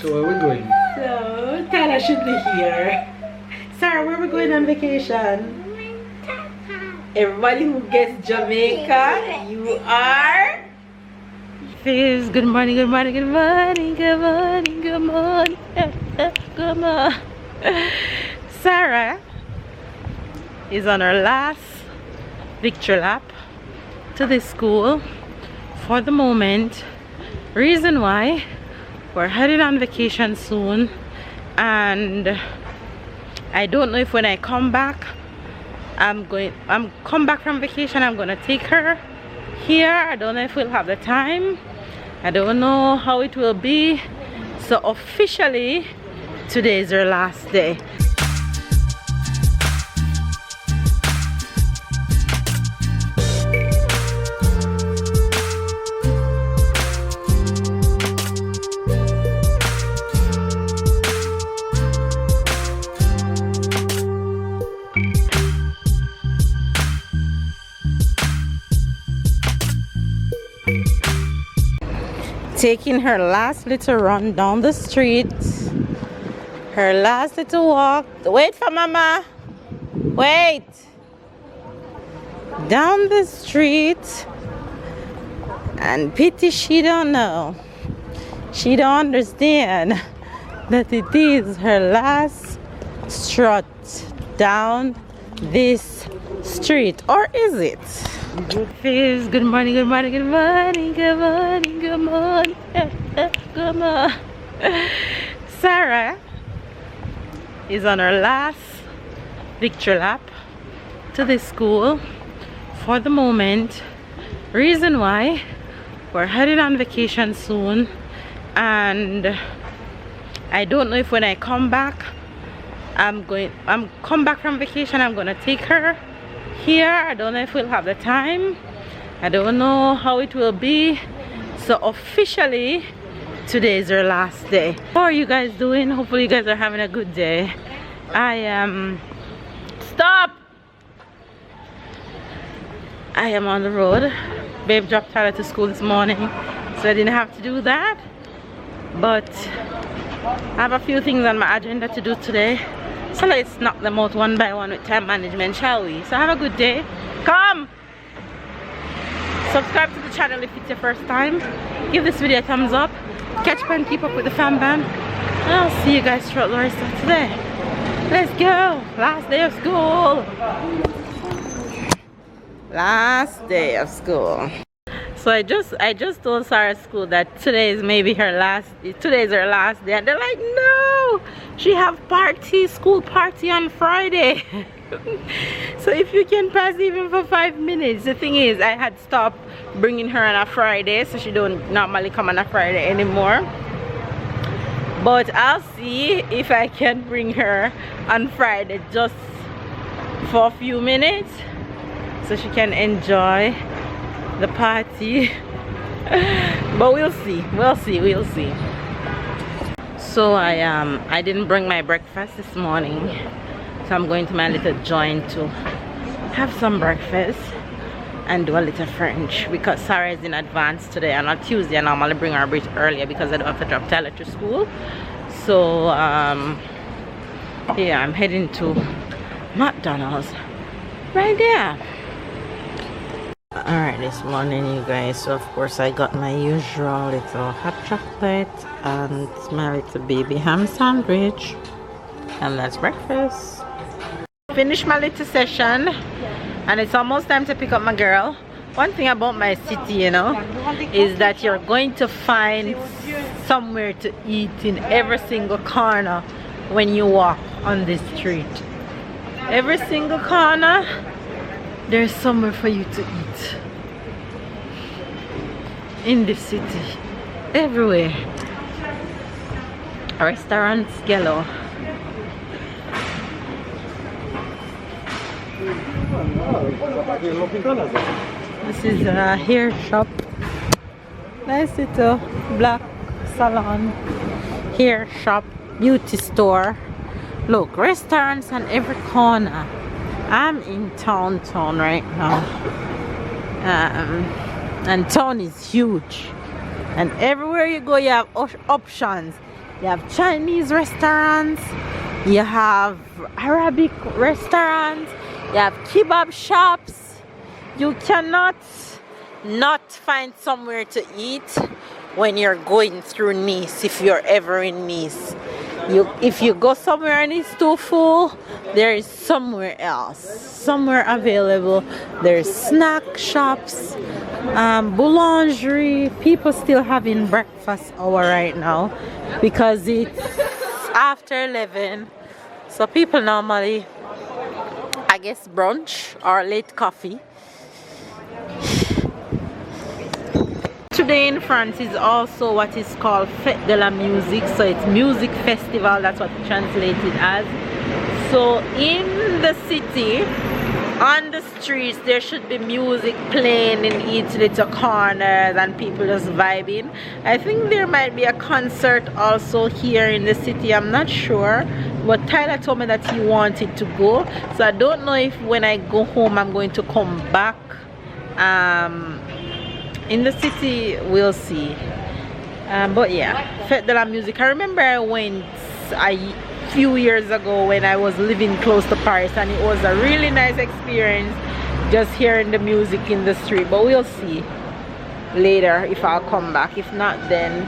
So where we going? So Tyler should be here. Sarah, where are we going on vacation? Everybody who gets Jamaica, you are. Fizz, good morning, good morning, good morning, good morning, good morning, good morning. Sarah is on her last victory lap to this school for the moment. Reason why, we're heading on vacation soon, and I don't know if when I come back, I'm come back from vacation, I'm gonna take her here. I don't know if we'll have the time. I don't know how it will be. So officially today is her last day. Taking her last little run down the street, her last little walk. Wait for mama, wait. Down the street, and pity she don't know, she don't understand that it is her last strut down this street. Or is it? Fizz, good morning, good morning, good morning, good morning, good morning, good morning. Sarah is on her last victory lap to this school for the moment. Reason why, we're heading on vacation soon, and I don't know if when I come back, I'm come back from vacation, I'm gonna take her here. I don't know if we'll have the time. I don't know how it will be. So officially today is her last day. How are you guys doing? Hopefully you guys are having a good day. I am on the road. Babe dropped Tyler to school this morning, so I didn't have to do that, but I have a few things on my agenda to do today. So let's knock them out one by one with time management, shall we? So have a good day. Come! Subscribe to the channel if it's your first time. Give this video a thumbs up. Catch up and keep up with the fam bam. And I'll see you guys throughout the rest of today. Let's go! Last day of school! Last day of school. So I just told Sarah's school that today is her last day, and they're like, no, she have school party on Friday. So if you can pass even for 5 minutes. The thing is, I had stopped bringing her on a Friday, so she don't normally come on a Friday anymore, but I'll see if I can bring her on Friday just for a few minutes so she can enjoy the party. But we'll see. So I didn't bring my breakfast this morning, so I'm going to my little joint to have some breakfast and do a little French, because Sarah is in advance today, and on Tuesday I normally bring her a bit earlier because I don't have to drop Tyler to school. So yeah, I'm heading to McDonald's right there. Alright, this morning you guys, so of course I got my usual little hot chocolate and my little baby ham sandwich, and that's breakfast. Finished my little session, and it's almost time to pick up my girl. One thing about my city, you know, is that you're going to find somewhere to eat in every single corner when you walk on this street. Every single corner, there's somewhere for you to eat in this city. Everywhere. Restaurants galore. This is a hair shop. Nice little black salon, hair shop, beauty store. Look, restaurants on every corner. I'm in town right now, and town is huge, and everywhere you go you have options. you have Chinese restaurants, you have Arabic restaurants, you have kebab shops. You cannot not find somewhere to eat when you're going through Nice, if you're ever in Nice. If you go somewhere and it's too full, there is somewhere else, somewhere available. There's snack shops, boulangerie. People still having breakfast hour right now because it's after 11. So people normally, I guess, brunch or late coffee. Today in France is also what is called Fête de la Musique, so it's music festival, that's what it translated as. So in the city, on the streets, there should be music playing in each little corner and people just vibing. I think there might be a concert also here in the city, I'm not sure, but Tyler told me that he wanted to go, so I don't know if when I go home I'm going to come back in the city. We'll see. But yeah, Fête de la Musique. I remember I went a few years ago when I was living close to Paris, and it was a really nice experience just hearing the music in the street. But we'll see later if I'll come back. If not, then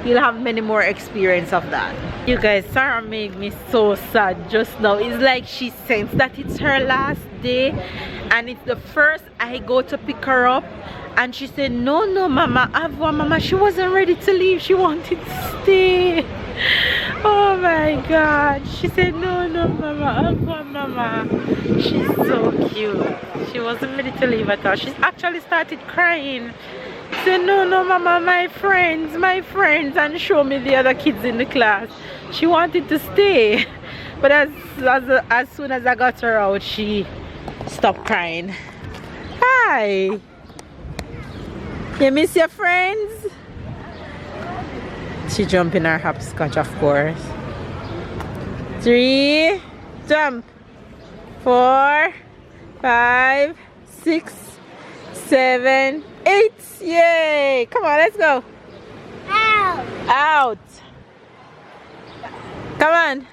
you'll have many more experience of that. You guys, Sarah made me so sad just now. It's like she sensed that it's her last day and it's the first I go to pick her up, and she said, no mama, Avwa mama, she wasn't ready to leave, she wanted to stay. Oh my god, she said, no mama, Avwa mama. She's so cute. She wasn't ready to leave at all. She actually started crying. She said, no mama, my friends, and show me the other kids in the class. She wanted to stay, but as soon as I got her out, she stopped crying. Hi, you miss your friends? She jumped in her hopscotch, of course. 3, jump. 4, 5, 6, 7, 8. Yay! Come on, let's go. Out. Come on.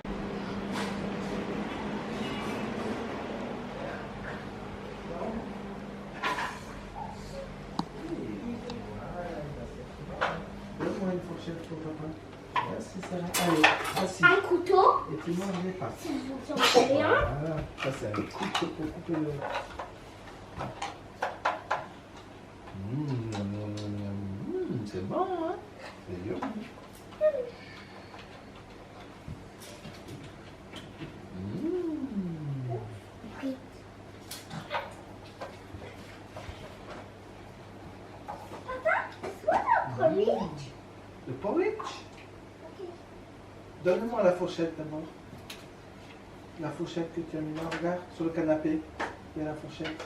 Un couteau. Et tu manges les pâtes. J'en fais rien. Voilà, ça c'est un couteau pour couper le... C'est bon, hein? C'est dur. Papa, est-ce qu'on a un porridge? Le porridge? Donne-moi la fourchette d'abord. La fourchette que tu as mis là, regarde, sur le canapé. Il y a la fourchette.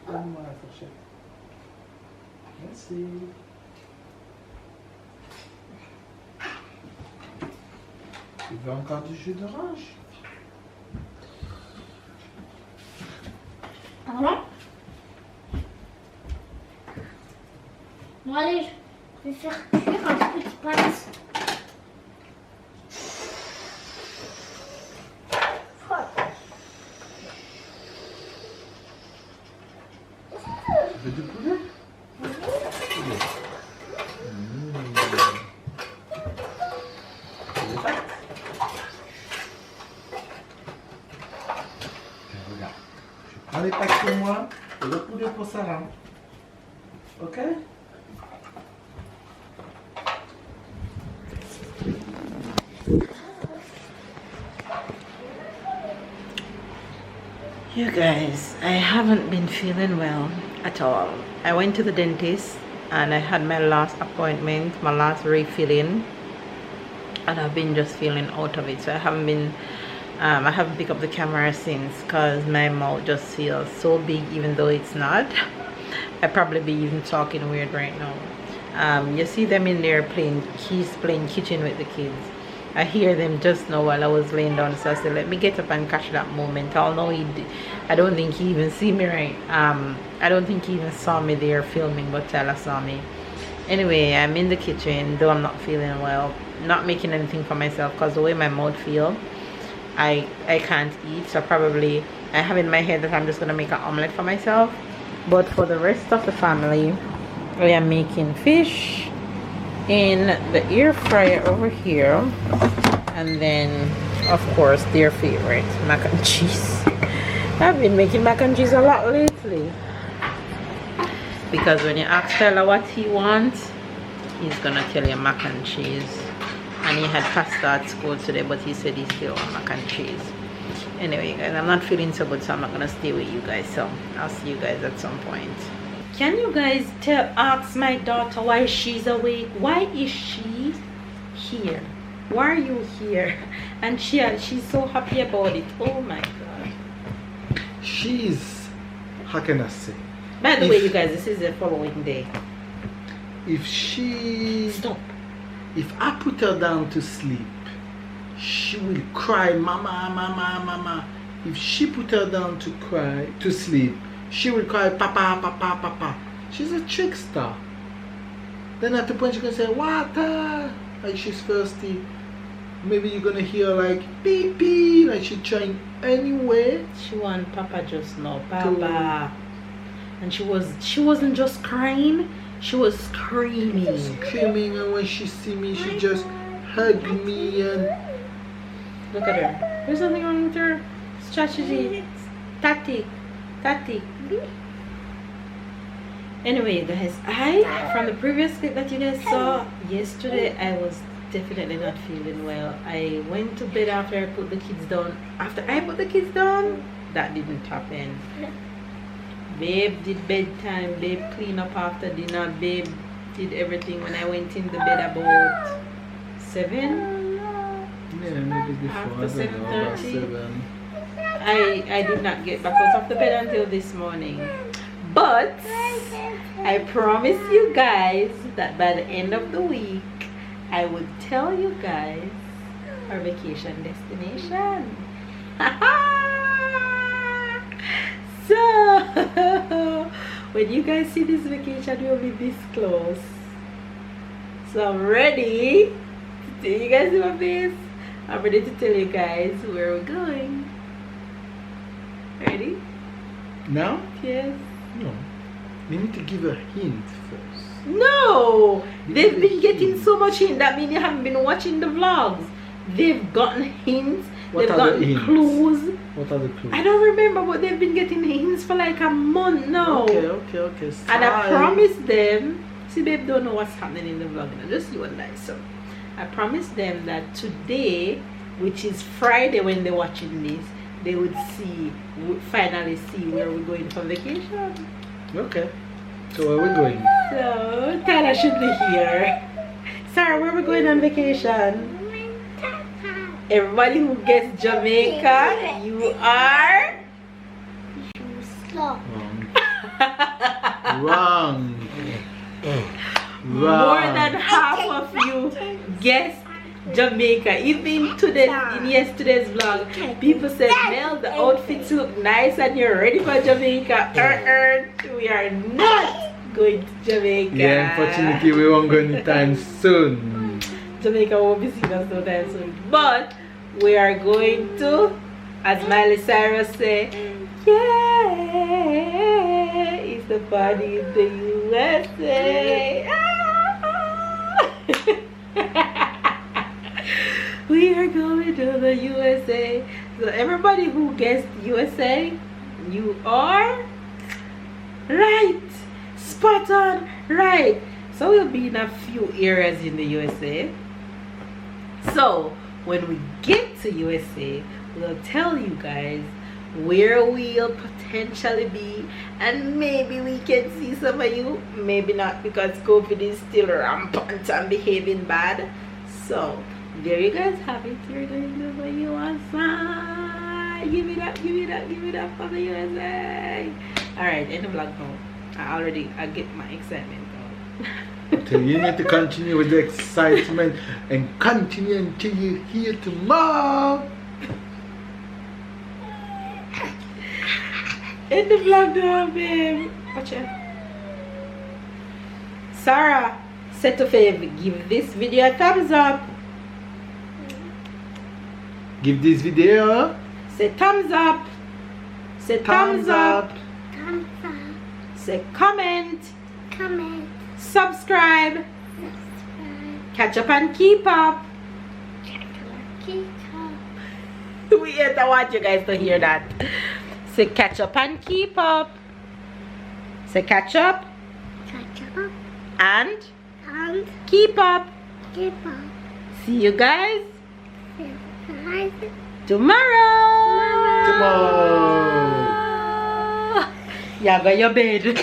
Donne-moi la fourchette. Merci. Tu veux encore du jus d'orange? Pardon? Bon allez, je vais faire cuire un petit pâte. Tu veux du poulet? Regarde, je prends les pâtes pour moi et le poulet pour Sarah. Ok? You guys, I haven't been feeling well at all. I went to the dentist and I had my last appointment, my last refilling, and I've been just feeling out of it. So I haven't been I haven't picked up the camera since, because my mouth just feels so big even though it's not. I probably be even talking weird right now. You see them in there playing kitchen with the kids. I hear them just now while I was laying down, so I said let me get up and catch that moment. Although I don't think he even see me right. I don't think he even saw me there filming, but Tyler saw me. Anyway, I'm in the kitchen, though I'm not feeling well. not making anything for myself because the way my mouth feel, I can't eat. So probably I have in my head that I'm just gonna make an omelette for myself. But for the rest of the family, I am making fish in the air fryer over here, and then of course their favorite, mac and cheese. I've been making mac and cheese a lot lately because when you ask Tyler what he wants, he's gonna tell you mac and cheese. And he had pasta at school today, but he said he still wants mac and cheese. Anyway, guys, I'm not feeling so good, so I'm not gonna stay with you guys. So I'll see you guys at some point. Can you guys ask my daughter why she's awake? Why is she here? Why are you here? And she's so happy about it. Oh my god. She's, how can I say? By the way, you guys, this is the following day. If she... Stop. If I put her down to sleep, she will cry, mama, mama, mama. If she put her down to sleep, she will cry, papa, papa, papa. She's a trickster. Then at the point she can say, water, like she's thirsty. Maybe you're gonna hear like pee pee, like she's trying anyway. She want papa just now, papa. And she wasn't just crying, she was screaming. Screaming, and when she see me, she just hug me and look at her. There's something wrong with her strategy. Tactic. Anyway, guys, from the previous clip that you guys saw yesterday, I was definitely not feeling well. I went to bed after I put the kids down. After I put the kids down, that didn't happen. Babe did bedtime, babe clean up after dinner, babe did everything when I went in the bed about 7. yeah, maybe before. After 7:30. I did not get back out of the bed until this morning. But I promise you guys that by the end of the week, I would tell you guys our vacation destination. So when you guys see this vacation, we'll be this close. So I'm ready to tell you guys about this. I'm ready to tell you guys where we're going. Ready? Now? Yes. No. We need to give a hint first. No! They've been getting so much hint. That means you haven't been watching the vlogs. They've gotten hints. They've gotten clues. What are the clues? I don't remember, but they've been getting hints for like a month now. Okay. And I promised them. See, babe don't know what's happening in the vlog. Just you and I. So I promised them that today, which is Friday when they're watching this, they would finally see where we're going for vacation. Okay. So where are we going? So Tyler should be here. Sarah, where are we going on vacation? Everybody who gets Jamaica, you are Slow. Wrong. More than half of you guessed Jamaica. Even in yesterday's vlog, people said, Mel, the outfits look nice and you're ready for Jamaica. We are not going to Jamaica. Yeah, unfortunately we won't go anytime soon. Jamaica won't be seen us no time soon. But we are going to, as Miley Cyrus said, yeah, it's the party in the USA. We are going to the USA. So everybody who guessed USA, you are right. Spot on. Right. So we'll be in a few areas in the USA. So when we get to USA, we'll tell you guys where we'll potentially be, and maybe we can see some of you, maybe not, because COVID is still rampant and behaving bad. So there you guys have it. You're going to the USA. Give it up for the USA. Alright, end the vlog now. I get my excitement out. So you need to continue with the excitement and continue until you hear tomorrow. End the vlog now, babe. Watch it. Sarah said to Fav, give this video a thumbs up. Give this video Say thumbs up. Say thumbs up. Thumbs up. Say comment. Comment. Subscribe. Subscribe. Catch up and keep up. Keep We hate, I want you guys to hear that. Say catch up and keep up. Say catch up up. and And keep up. keep up. See you guys Guys. tomorrow. tomorrow. Yeah, go your bed.